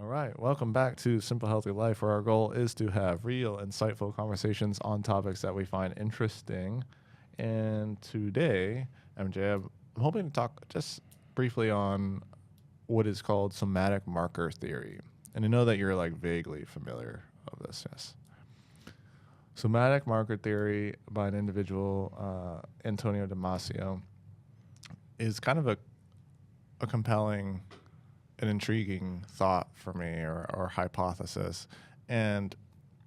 All right, welcome back to Simple Healthy Life, where our goal is to have real, insightful conversations on topics that we find interesting. And today, MJ, I'm hoping to talk just briefly on what is called somatic marker theory. And I know that you're like vaguely familiar of this, yes. Somatic marker theory by an individual, Antonio Damasio, is kind of a compelling, an intriguing thought for me, or hypothesis. And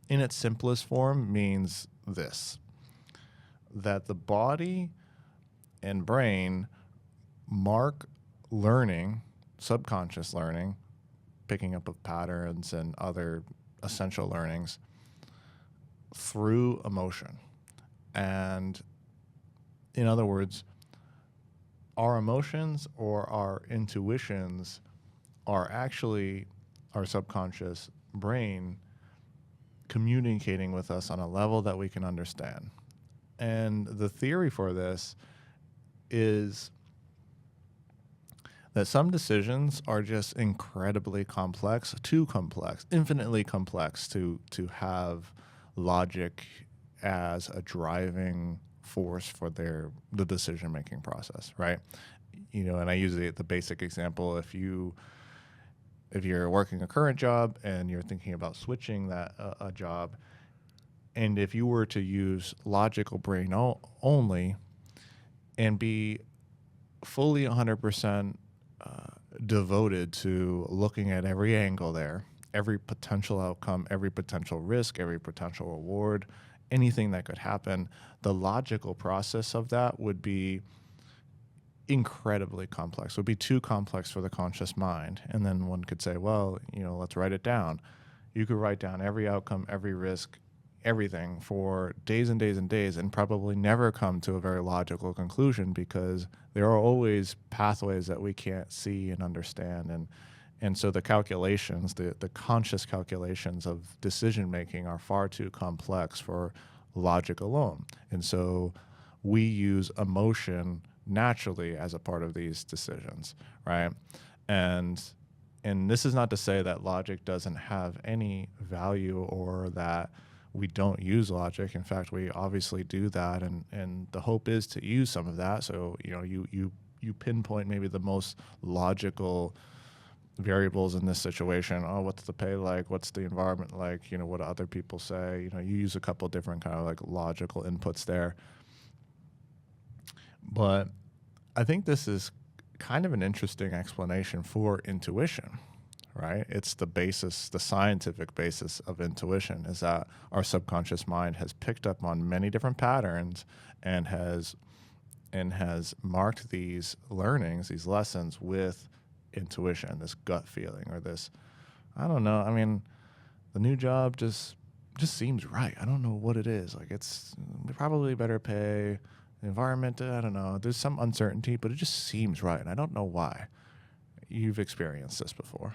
in its simplest form means this, that the body and brain mark learning, subconscious learning, picking up of patterns and other essential learnings through emotion. And in other words, our emotions or our intuitions are actually our subconscious brain communicating with us on a level that we can understand. And the theory for this is that some decisions are just incredibly complex, too complex, infinitely complex to have logic as a driving force for the decision-making process, right? And I use the basic example. If you're working a current job and you're thinking about switching a job, and if you were to use logical brain only and be fully 100% devoted to looking at every angle there, every potential outcome, every potential risk, every potential reward, anything that could happen, the logical process of that would be incredibly complex. It would be too complex for the conscious mind. And then one could say, well, let's write it down. You could write down every outcome, every risk, everything for days and days and days, and probably never come to a very logical conclusion, because there are always pathways that we can't see and understand. And so the calculations, the conscious calculations of decision making are far too complex for logic alone. And so we use emotion naturally as a part of these decisions, right? And this is not to say that logic doesn't have any value or that we don't use logic. In fact, we obviously do that, and the hope is to use some of that. So you pinpoint maybe the most logical variables in this situation. Oh, what's the pay like? What's the environment like? What do other people say? You use a couple different kind of like logical inputs there. But I think this is kind of an interesting explanation for intuition, right? It's the basis, the scientific basis of intuition, is that our subconscious mind has picked up on many different patterns and has marked these learnings, these lessons, with intuition, this gut feeling, or this, I don't know. I mean, the new job just seems right. I don't know what it is. Like, it's probably better pay. The environment, I don't know. There's some uncertainty, but it just seems right, and I don't know why. You've experienced this before.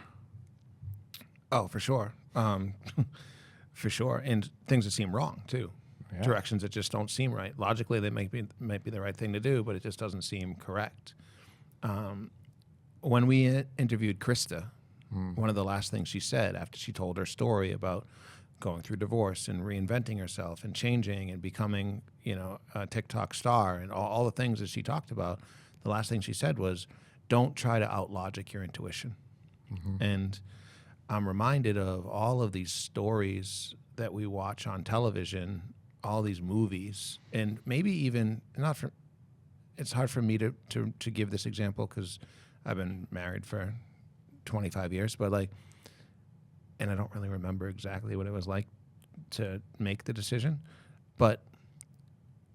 Oh, for sure. For sure. And things that seem wrong, too. Yeah. Directions that just don't seem right. Logically, they might be the right thing to do, but it just doesn't seem correct. When we interviewed Krista, one of the last things she said after she told her story about going through divorce and reinventing herself and changing and becoming, a TikTok star and all the things that she talked about, the last thing she said was, don't try to out-logic your intuition. Mm-hmm. And I'm reminded of all of these stories that we watch on television, all these movies, and maybe even it's hard for me to give this example because I've been married for 25 years, but and I don't really remember exactly what it was like to make the decision, but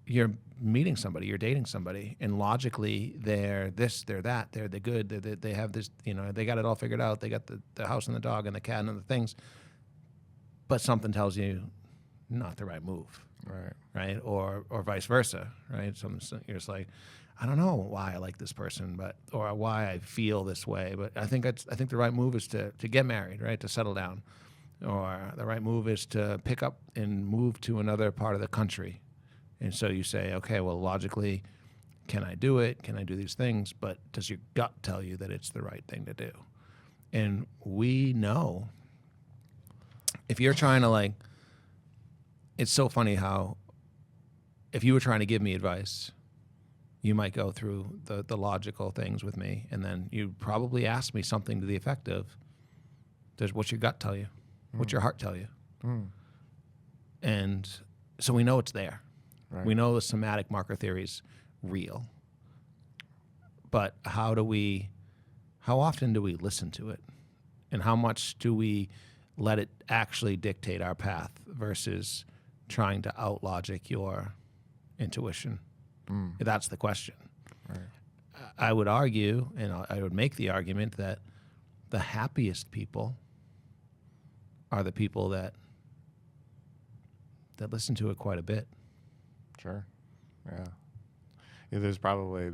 you're meeting somebody, you're dating somebody, and logically they're this, they're that, they're the good, they have this, they got it all figured out, they got the house and the dog and the cat and the things, but something tells you not the right move, right, or vice versa, right? You're just like, I don't know why I like this person, or why I feel this way, but I think the right move is to get married, right, to settle down, or the right move is to pick up and move to another part of the country. And so you say, okay, well, logically, can I do it? Can I do these things? But does your gut tell you that it's the right thing to do? And we know if you're trying to like, it's so funny how if you were trying to give me advice, you might go through the logical things with me, and then you probably ask me something to the effect of, what's your gut tell you? What's your heart tell you? And so we know it's there. Right. We know the somatic marker theory is real. But how often do we listen to it? And how much do we let it actually dictate our path versus trying to out-logic your intuition? That's the question. Right. I would argue, and I would make the argument that the happiest people are the people that listen to it quite a bit. Sure. Yeah. There's probably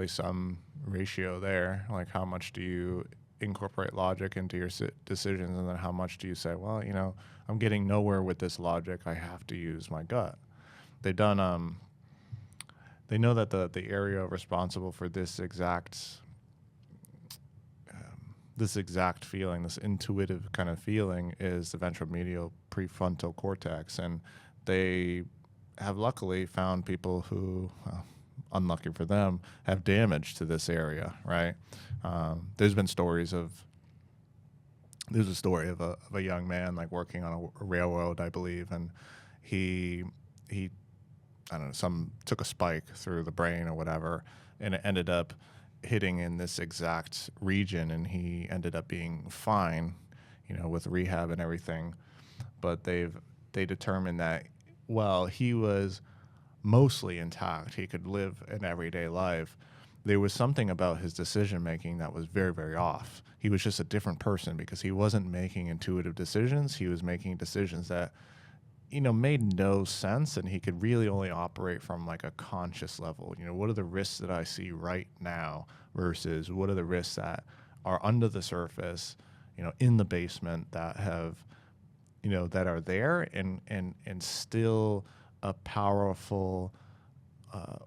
some ratio there. Like, how much do you incorporate logic into your decisions, and then how much do you say, well, I'm getting nowhere with this logic, I have to use my gut. They've done they know that the area responsible for this exact feeling, this intuitive kind of feeling, is the ventromedial prefrontal cortex. And they have luckily found people who, unlucky for them, have damage to this area, right? There's a story of a young man like working on a railroad, I believe, and he I don't know, took a spike through the brain or whatever, and it ended up hitting in this exact region, and he ended up being fine, with rehab and everything. But they determined that, well, he was mostly intact, he could live an everyday life. There was something about his decision making that was very, very off. He was just a different person because he wasn't making intuitive decisions. He was making decisions that made no sense, and he could really only operate from like a conscious level. What are the risks that I see right now versus what are the risks that are under the surface, in the basement that have, that are there, and still a powerful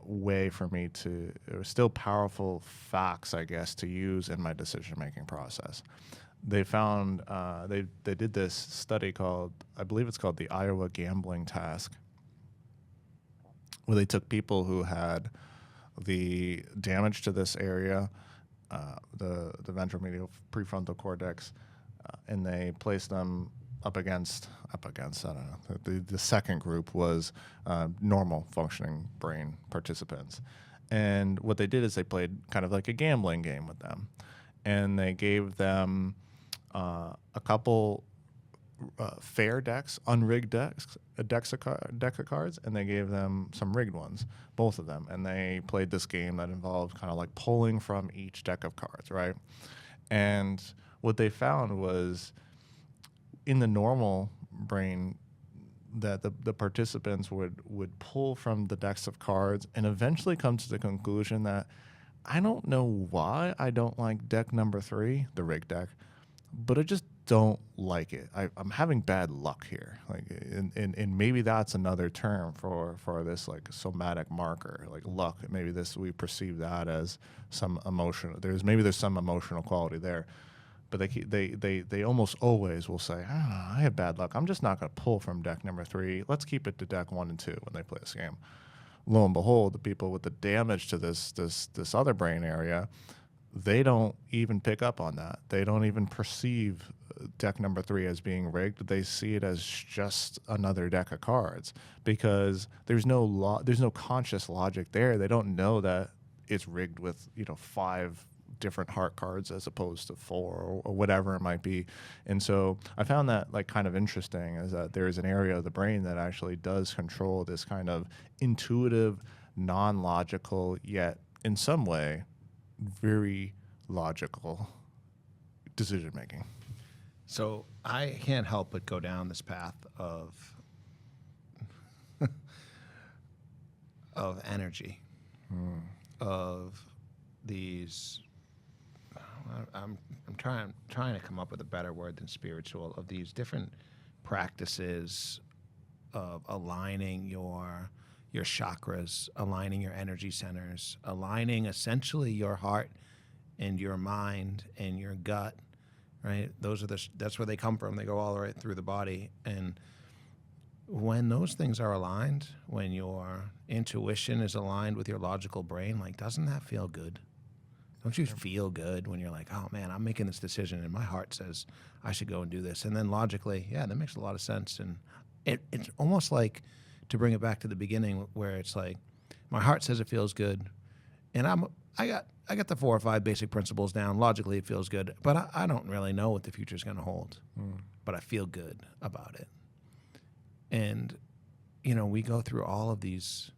way for me to, still powerful facts, I guess, to use in my decision-making process. They found, they did this study called, I believe it's called the Iowa Gambling Task, where they took people who had the damage to this area, the ventromedial prefrontal cortex, and they placed them up against, I don't know. The second group was normal functioning brain participants. And what they did is they played kind of like a gambling game with them. And they gave them a couple fair decks, unrigged decks, a deck of cards, and they gave them some rigged ones, both of them. And they played this game that involved kind of like pulling from each deck of cards, right? And what they found was in the normal brain that the participants would pull from the decks of cards and eventually come to the conclusion that, I don't know why I don't like deck number 3, the rigged deck, but I just don't like it. I'm having bad luck here. Like, and maybe that's another term for this like somatic marker, like luck. Maybe we perceive that as some emotional. There's some emotional quality there, but they almost always will say, I have bad luck. I'm just not going to pull from deck number 3. Let's keep it to deck 1 and 2 when they play this game. Lo and behold, the people with the damage to this other brain area, they don't even pick up on that. They don't even perceive deck number 3 as being rigged. They see it as just another deck of cards because there's no conscious logic there. They don't know that it's rigged with 5 different heart cards as opposed to 4 or whatever it might be. And so I found that like kind of interesting, is that there is an area of the brain that actually does control this kind of intuitive, non-logical, yet in some way very logical decision making. So I can't help but go down this path of energy, of these. I'm trying to come up with a better word than spiritual, of these different practices of aligning your chakras, aligning your energy centers, aligning essentially your heart and your mind and your gut, right? That's where they come from. They go all right through the body. And when those things are aligned, when your intuition is aligned with your logical brain, like, doesn't that feel good? Don't you feel good when you're like, oh man, I'm making this decision and my heart says I should go and do this? And then logically, yeah, that makes a lot of sense. And it's almost like, to bring it back to the beginning, where it's like, my heart says it feels good, and I got the 4 or 5 basic principles down. Logically, it feels good, but I don't really know what the future is going to hold. But I feel good about it. And we go through all of these.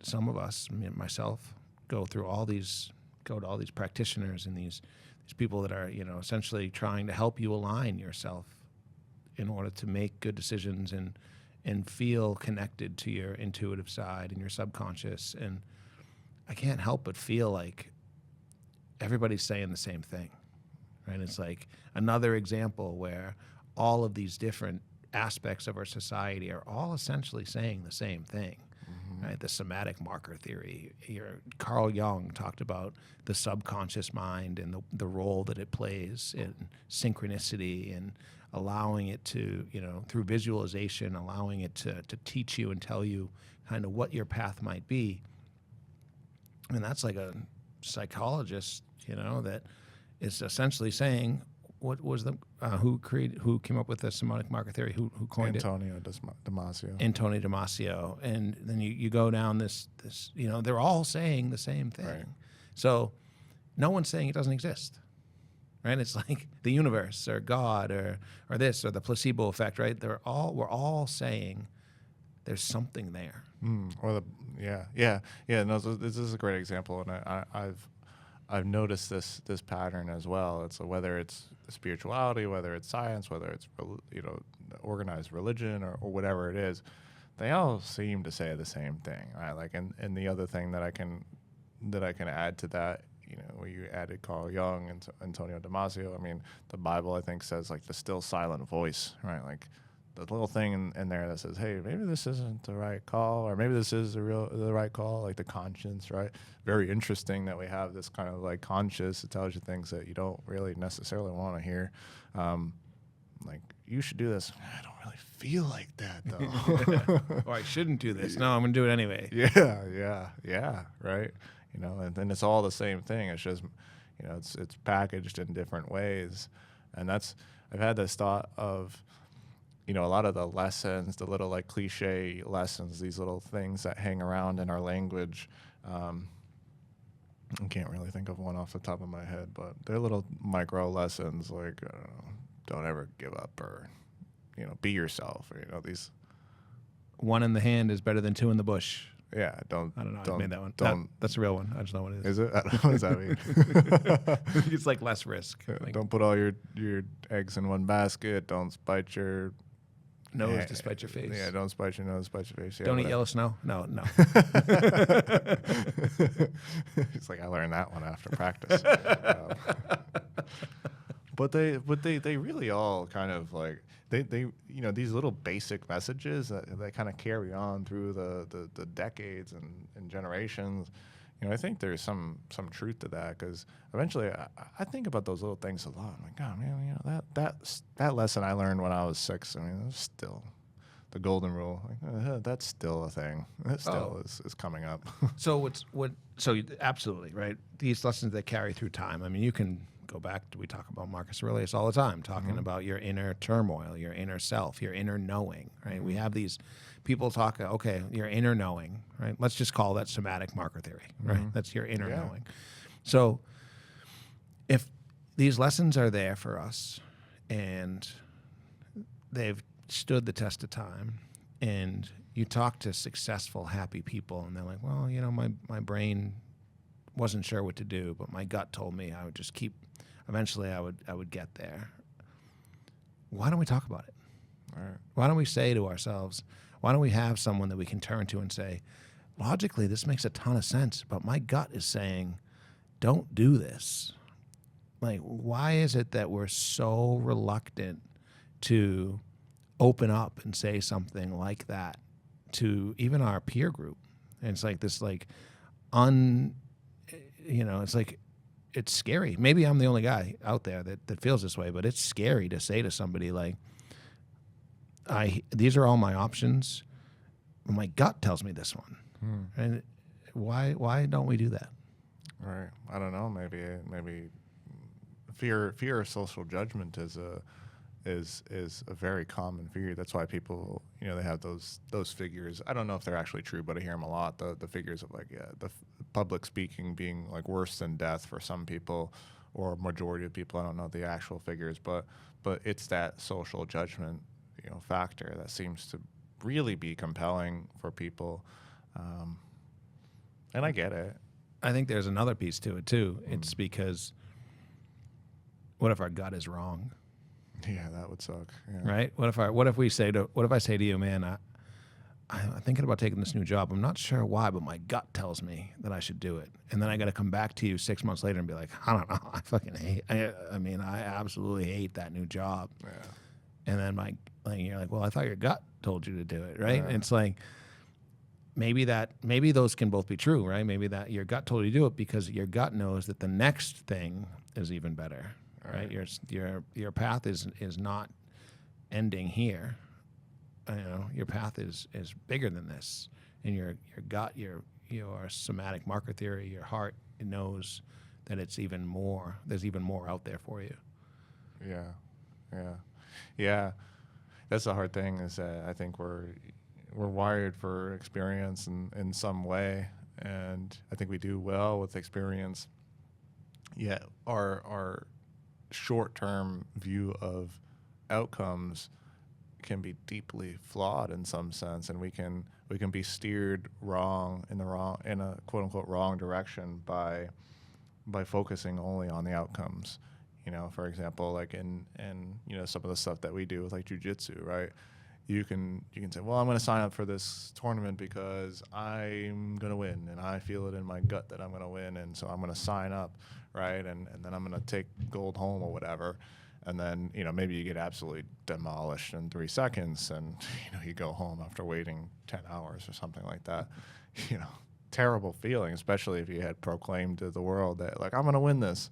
Some of us, myself, go to all these practitioners and these people that are essentially trying to help you align yourself in order to make good decisions and feel connected to your intuitive side and your subconscious. And I can't help but feel like everybody's saying the same thing, right? It's like another example where all of these different aspects of our society are all essentially saying the same thing, right? The somatic marker theory. Carl Jung talked about the subconscious mind and the role that it plays in synchronicity and allowing it to, through visualization, allowing it to teach you and tell you kind of what your path might be. And that's like a psychologist, that is essentially saying, what was who came up with the somatic marker theory? Who coined Antonio Damasio. Antonio Damasio. And then you go down this, they're all saying the same thing. Right. So no one's saying it doesn't exist, right? It's like the universe or God or this or the placebo effect, right? We're all saying there's something there. No, this is a great example, and I've noticed this pattern as well. It's whether it's spirituality, whether it's science, whether it's organized religion or whatever it is, they all seem to say the same thing, right? Like, and the other thing that I can add to that, where you added Carl Jung and Antonio Damasio. I mean, the Bible, I think, says like the still silent voice, right? Like the little thing in there that says, hey, maybe this isn't the right call, or maybe this is the right call, like the conscience, right? Very interesting that we have this kind of like conscience. It tells you things that you don't really necessarily want to hear. Like, you should do this. I don't really feel like that, though. Or I shouldn't do this. No, I'm going to do it anyway. Yeah, right? And then it's all the same thing. It's just, it's packaged in different ways. And I've had this thought of, a lot of the lessons, the little like cliche lessons, these little things that hang around in our language. I can't really think of one off the top of my head, but they're little micro lessons like, don't ever give up, or, be yourself, or, these. One in the hand is better than 2 in the bush. Yeah, I don't know. I made that one. Don't. That's a real one. I just know what it is. Is it? I don't know. What does that mean? It's like less risk. Don't put all your eggs in one basket. Don't spite your nose to spite your face. Yeah, don't spite your nose, spite your face. Yeah, don't eat yellow snow. No. It's like, I learned that one after practice. But they really all kind of like they these little basic messages that kind of carry on through the decades and generations. I think there's some truth to that, because eventually I think about those little things a lot. I'm like, oh man, that lesson I learned when I was 6. I mean, it's still the golden rule. Like, that's still a thing. That still is coming up. So absolutely right. These lessons that carry through time. I mean, you can go back. We talk about Marcus Aurelius all the time, talking about your inner turmoil, your inner self, your inner knowing. Right. We have these people talk. Okay, your inner knowing. Right. Let's just call that somatic marker theory. Right. That's your inner knowing. So, if these lessons are there for us, and they've stood the test of time, and you talk to successful, happy people, and they're like, well, my brain wasn't sure what to do, but my gut told me I would just keep. Eventually, I would get there. Why don't we talk about it? All right. Why don't we say to ourselves, why don't we have someone that we can turn to and say, logically, this makes a ton of sense, but my gut is saying, don't do this. Like, why is it that we're so reluctant to open up and say something like that to even our peer group? And it's like this, it's like it's scary. Maybe I'm the only guy out there that feels this way, but it's scary to say to somebody like, these are all my options. My gut tells me this one. And why don't we do that? Right. I don't know. Maybe fear of social judgment is a very common fear. That's why people, they have those figures. I don't know if they're actually true, but I hear them a lot. The figures of the public speaking being like worse than death for some people, or majority of people. I don't know the actual figures, but it's that social judgment, factor that seems to really be compelling for people. And I get it. I think there's another piece to it too. It's because what if our gut is wrong? Yeah, that would suck. Yeah. Right? What if I say to you, man, I'm thinking about taking this new job. I'm not sure why, but my gut tells me that I should do it. And then I got to come back to you 6 months later and be like, I don't know. I fucking hate. I absolutely hate that new job. Yeah. And then you're like, well, I thought your gut told you to do it, right? And it's like, maybe those can both be true, right? Maybe that your gut told you to do it because your gut knows that the next thing is even better, right? Your path is not ending here. Your path is bigger than this, and your gut, your somatic marker theory, your heart knows that it's even more. There's even more out there for you. Yeah. That's the hard thing, is that I think we're wired for experience in some way, and I think we do well with experience. Yet our short-term view of outcomes can be deeply flawed in some sense, and we can be steered in a quote unquote wrong direction by focusing only on the outcomes. For example, like in some of the stuff that we do with like jujitsu, right? You can say, well, I'm going to sign up for this tournament because I'm going to win, and I feel it in my gut that I'm going to win, and so I'm going to sign up, right? And then I'm going to take gold home or whatever. And then, maybe you get absolutely demolished in 3 seconds, and, you go home after waiting 10 hours or something like that. Terrible feeling, especially if you had proclaimed to the world that, like, I'm going to win this.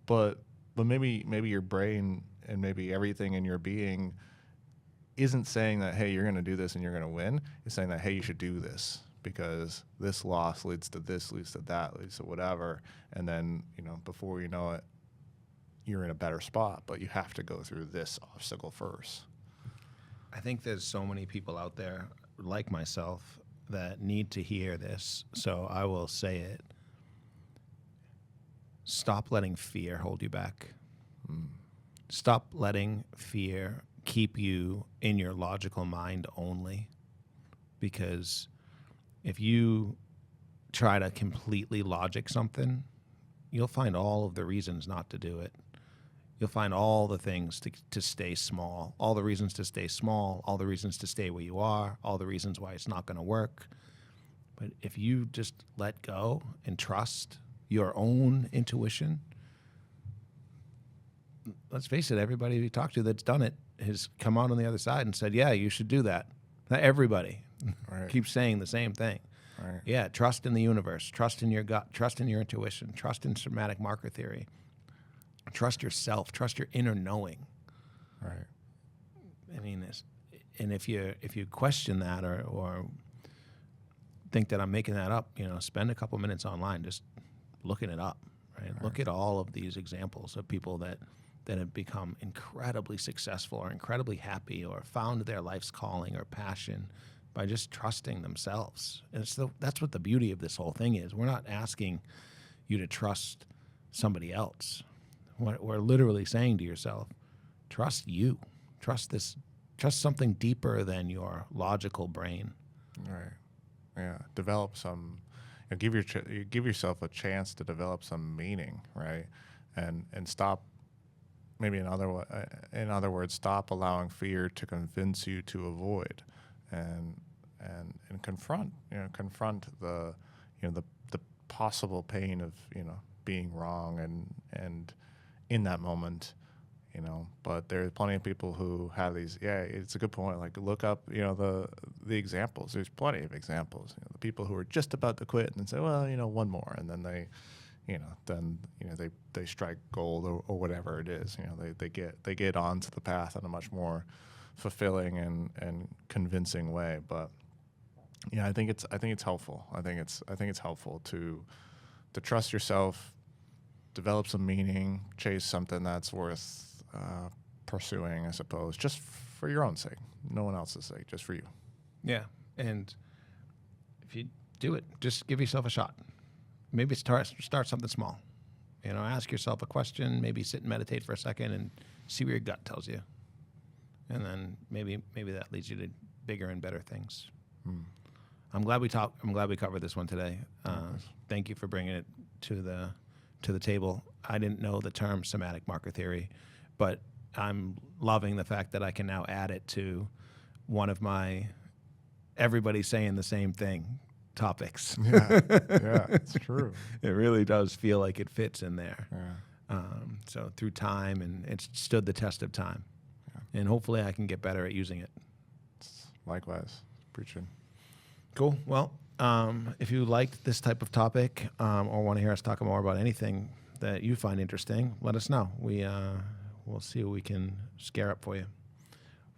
But maybe your brain and maybe everything in your being isn't saying that, hey, you're going to do this and you're going to win. It's saying that, hey, you should do this because this loss leads to this, leads to that, leads to whatever. And then, before you know it, you're in a better spot, but you have to go through this obstacle first. I think there's so many people out there like myself that need to hear this, so I will say it. Stop letting fear hold you back. Stop letting fear keep you in your logical mind only, because if you try to completely logic something, you'll find all of the reasons not to do it. You'll find all the things to stay small, all the reasons to stay small, all the reasons to stay where you are, all the reasons why it's not going to work. But if you just let go and trust your own intuition, let's face it, everybody we talk to that's done it has come out on the other side and said, yeah, you should do that. Not everybody keeps saying the same thing. Right. Yeah, trust in the universe, trust in your gut, trust in your intuition, trust in somatic marker theory. Trust yourself. Trust your inner knowing. Right. And if you question that or think that I'm making that up, spend a couple minutes online just looking it up. Right. Look at all of these examples of people that have become incredibly successful or incredibly happy or found their life's calling or passion by just trusting themselves. And that's what the beauty of this whole thing is. We're not asking you to trust somebody else. We're literally saying to yourself, trust you. Trust something deeper than your logical brain. Right. Yeah. Develop some. Give yourself a chance to develop some meaning, right? And stop. Maybe in other words, stop allowing fear to convince you to avoid, and confront the the possible pain of being wrong and in that moment, but there's plenty of people who have these. Yeah, it's a good point. Like, look up, the examples. There's plenty of examples. The people who are just about to quit and say, well, one more, and then they, then they strike gold or whatever it is. They get onto the path in a much more fulfilling and convincing way. But yeah, I think it's helpful. I think it's helpful to trust yourself, develop some meaning, chase something that's worth pursuing, I suppose, just for your own sake, no one else's sake, just for you. Yeah, and if you do it, just give yourself a shot. Maybe start something small. Ask yourself a question, maybe sit and meditate for a second and see what your gut tells you. And then maybe that leads you to bigger and better things. I'm glad we covered this one today. Thank you for bringing it to the table. I didn't know the term somatic marker theory, but I'm loving the fact that I can now add it to one of my everybody saying the same thing topics. Yeah, it's true. It really does feel like it fits in there. Yeah. So through time, and it's stood the test of time. Yeah. And hopefully I can get better at using it. Likewise. Preaching. Cool. Well, if you liked this type of topic or want to hear us talk more about anything that you find interesting, let us know. We'll see what we can scare up for you.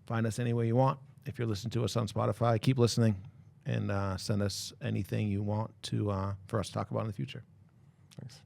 Find us any way you want. If you're listening to us on Spotify, keep listening and send us anything you want for us to talk about in the future. Thanks.